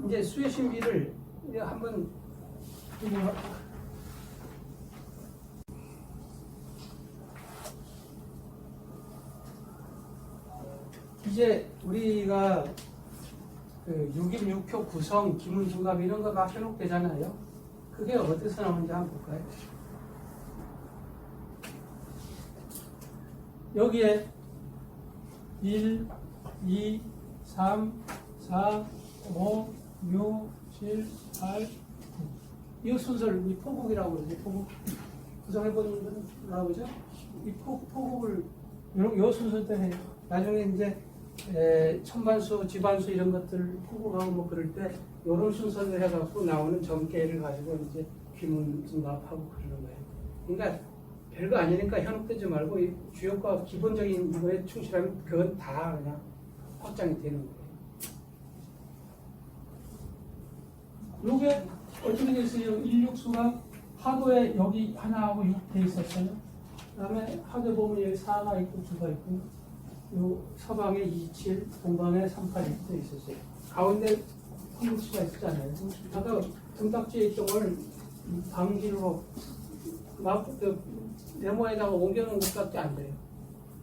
이제 수의 신비를 이제 한번 이제 우리가 그 6일 6효 구성, 기문 중갑 이런 거가 현혹되잖아요. 그게 어디서 나오는지 한번 볼까요? 여기에 1, 2, 3, 4, 5, 6, 7, 8, 9. 이 순서를 이 포국이라고 그러죠. 포국. 구성해보는 건 나오죠. 이 포국을 요 순서대 해요. 나중에 이제 천반수, 지반수 이런 것들 포국하고 뭐 그럴 때 요런 순서를 해갖고 나오는 점괘를 가지고 이제 귀문 중갑하고 그러는 거예요. 그러니까 별거 아니니까 현혹되지 말고 이 주요과 기본적인 거에 충실하면 그건 다 그냥 확장이 되는 거예요. 요게 어떻게 됐어요? 인육수가 하도에 여기 하나하고 6 돼 있었어요. 그 다음에 하도 보면 여기 4가 있고 2가 있고 요 서방에 27, 동방에 38 이렇게 돼 있었어요. 가운데 한국수가 있잖아요. 아까 등딱지에 있던 걸 방지로 네모에다가 옮겨놓은 것밖에 안 돼요.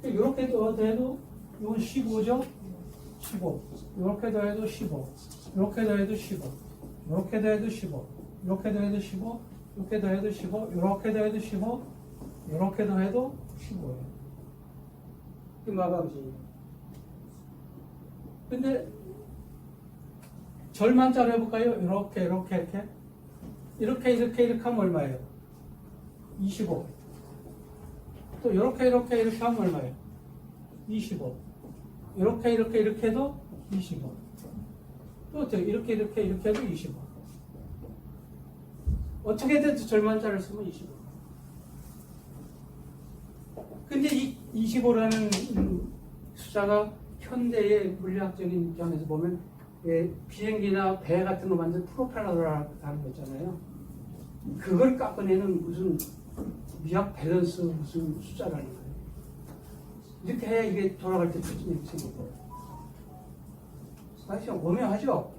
이렇게 더해도 이건 15죠? 15. 이렇게 더해도 15. 이렇게 더해도 15. 이렇게 더해도 15. 이렇게 더해도 15. 이렇게 더해도 15. 이렇게 더해도 15. 이렇게 더해도 15예요. 이 마감식이에요. 근데 절만자로 해볼까요? 이렇게 하면 얼마예요? 25. 또 이렇게 하면 얼마예요? 25. 이렇게 해도 25. 또 어떻게 이렇게 해도 25. 어떻게든 절만자를 쓰면 25. 근데 이 25라는 숫자가 현대의 물리학적인 입장에서 보면 비행기나 배 같은 거 만든 프로펠러라는 거 있잖아요. 그걸 깎아내는 무슨 미학 밸런스 무슨 숫자라는 거예요. 이렇게 해야 이게 돌아갈 때 추진이 생기고. 사실 오묘하죠?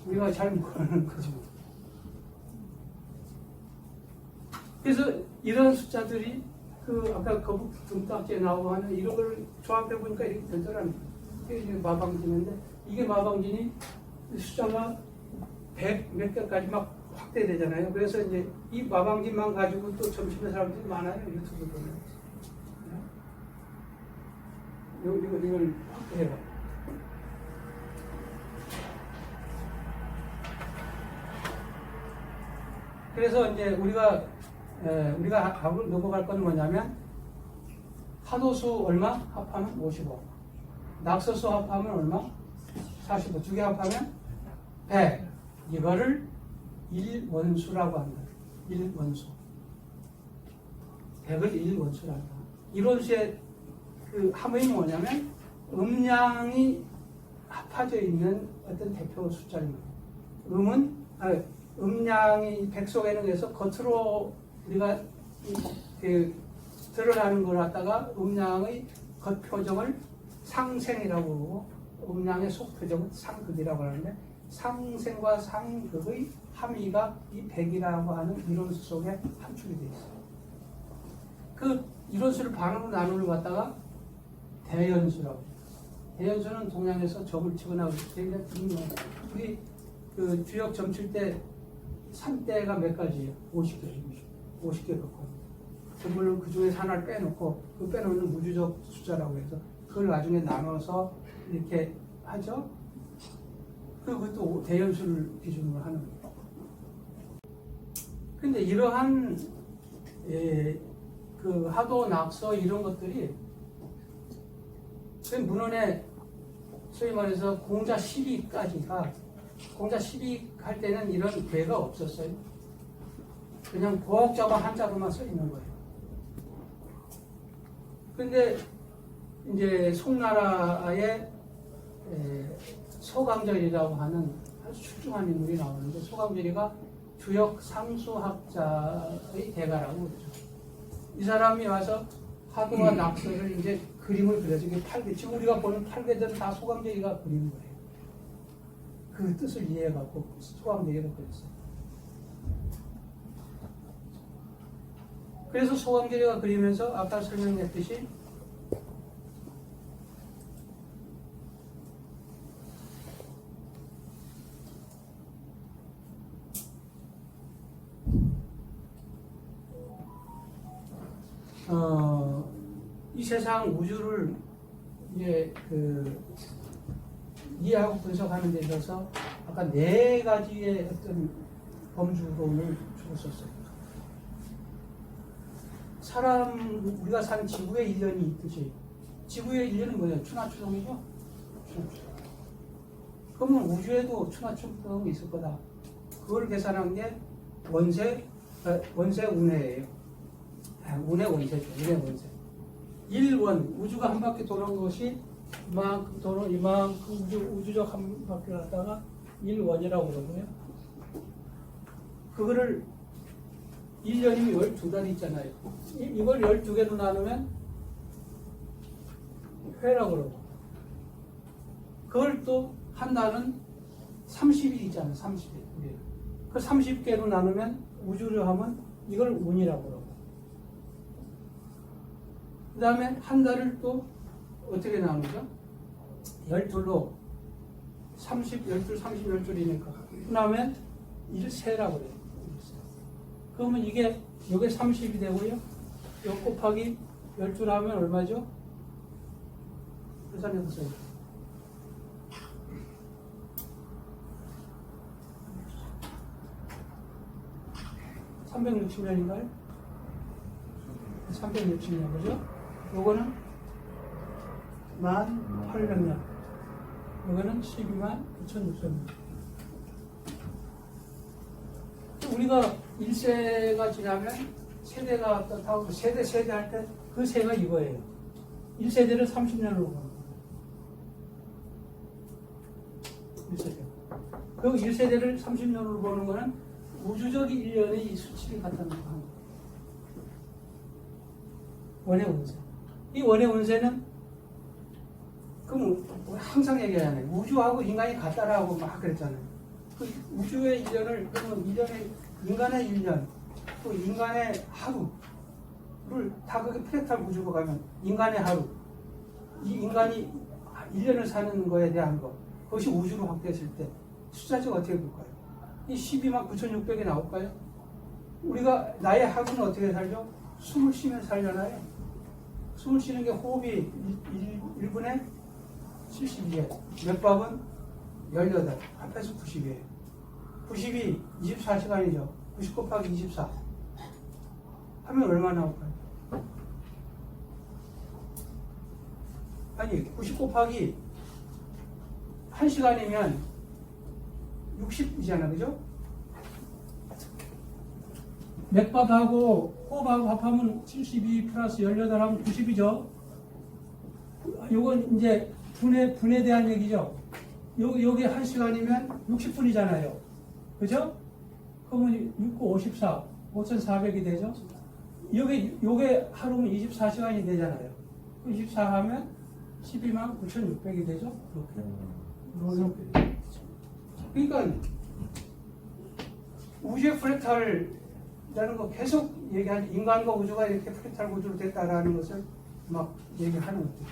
우리가 잘 모르는 거죠. 그래서 이런 숫자들이 그 아까 거북 등딱지에 나오고 하는 이런 걸 조합해 보니까 이렇게 되더라는 거예요. 이게 마방진인데 이게 마방진이 숫자가 100 몇 개까지 막 확대되잖아요. 그래서 이제 이 마방진만 가지고 또 점치는 사람들이 많아요. 유튜브 보면. 이걸 확대해봐. 그래서 이제 우리가 넘어갈 건 뭐냐면 하도수 얼마? 합하면 55. 낙서수 합하면 얼마? 45. 두 개 합하면 100. 이거를 1원수라고 한다. 1원수. 100을 1원수라고 한다. 1원수의 그 함의는 뭐냐면 음량이 합해져 있는 어떤 대표 숫자입니다. 음량이 100 속에는 그래서 겉으로 우리가 드러나는 걸 갖다가 음량의 겉표정을 상생이라고 그러고 음량의 속표정은 상극이라고 하는데 상생과 상극의 함의가 이 100이라고 하는 이론수 속에 함축이 되어 있어요. 그 이론수를 반으로 나누는 걸 갖다가 대연수라고 해요. 대연수는 동양에서 점을 치거나 우리 그 주역 점칠 때 3대가 몇 가지예요? 50개 넣고. 물론 그 중에 하나를 빼놓고 그 빼놓는 무주적 숫자라고 해서 그걸 나중에 나눠서 이렇게 하죠. 그것도 대연수를 기준으로 하는 거예요. 근데 이러한 그 하도, 낙서 이런 것들이 문헌에 소위 말해서 공자 12까지가 공자 12 할 때는 이런 괴가 없었어요. 그냥 고학자가 한자로만 써 있는 거예요. 근데 이제 송나라의 소강절이라고 하는 아주 출중한 인물이 나오는데 소강절이가 주역 상수학자의 대가라고 그러죠. 이 사람이 와서 하도와 낙서를 이제 그림을 그려서 이게 8개, 지금 우리가 보는 8개들은 다 소강절이가 그리는 거예요. 그 뜻을 이해해갖고 소강대교를 그렸어요. 그래서 소강대교가 그리면서 아까 설명했듯이 이 세상 우주를 이제 이해하고 분석하는 데 있어서 아까 4가지의 어떤 범주론을 주고 썼어요. 우리가 사는 지구의 일련이 있듯이, 지구의 일련은 뭐예요? 추나추동이죠? 추나추동. 그러면 우주에도 추나추동이 있을 거다. 그걸 계산한 게 원세 운해예요. 운해 원세죠. 운해 원세. 1원, 우주가 한 바퀴 도는 것이 이만큼 우주적 한 바퀴를 하다가 1원이라고 그러고요. 그거를 1년이면 12달이 있잖아요. 이걸 12개로 나누면 회라고 그러고, 그걸 또 한 달은 30일 있잖아요. 30일. 그 30개로 나누면 우주를 하면 이걸 운이라고 그러고, 그 다음에 한 달을 또 어떻게 나누죠? 12로 30, 12, 30, 12이니까. 그 다음에 일세라고 그래요. 그러면 이게 30이 되고요. 요 곱하기 12를 하면 얼마죠? 계산해보세요. 360년인가요? 360년, 그죠? 요거는 1800년. 요거는 129,600년. 우리가 1세가 지나면 세대가 떴다고, 세대 할 때 그 세가 이거예요. 1세대를 30년으로 보는 거예요. 1세대. 그 1세대를 30년으로 보는 거는 우주적 1년의 수치를 갖다 놓고 하는 거예요. 원의 운세. 이 원의 운세는, 그럼 항상 얘기하잖아요. 우주하고 인간이 같다라고 막 그랬잖아요. 그 우주의 1년을, 그러면 1년의, 인간의 1년, 또 인간의 하루를 다 그게 프랙탈 우주로 가면 인간의 하루, 이 인간이 1년을 사는 거에 대한 거, 그것이 우주로 확대했을 때 숫자적 어떻게 볼까요? 이 129,600이 나올까요? 우리가 나의 하루는 어떻게 살죠? 숨을 쉬면 살잖아요. 숨을 쉬는 게 호흡이 1분에 72회, 몇 밥은 18, 합해서 90이에요. 90이 24시간이죠. 90 곱하기 24 하면 얼마 나올까요? 아니, 90 곱하기 1시간이면 60이잖아, 그죠? 맥밥하고 호흡하고 합하면 72 플러스 18 하면 90이죠? 요건 이제 분에 대한 얘기죠? 요게 1시간이면 60분이잖아요. 그죠? 그러면 6, 9, 54, 5,400이 되죠? 요게 하루면 24시간이 되잖아요. 24 하면 129,600이 되죠? 그렇게. 그러니까 우주의 프랙탈이라는 거 계속 얘기하지, 인간과 우주가 이렇게 프랙탈 구조로 됐다라는 것을 막 얘기하는 거죠.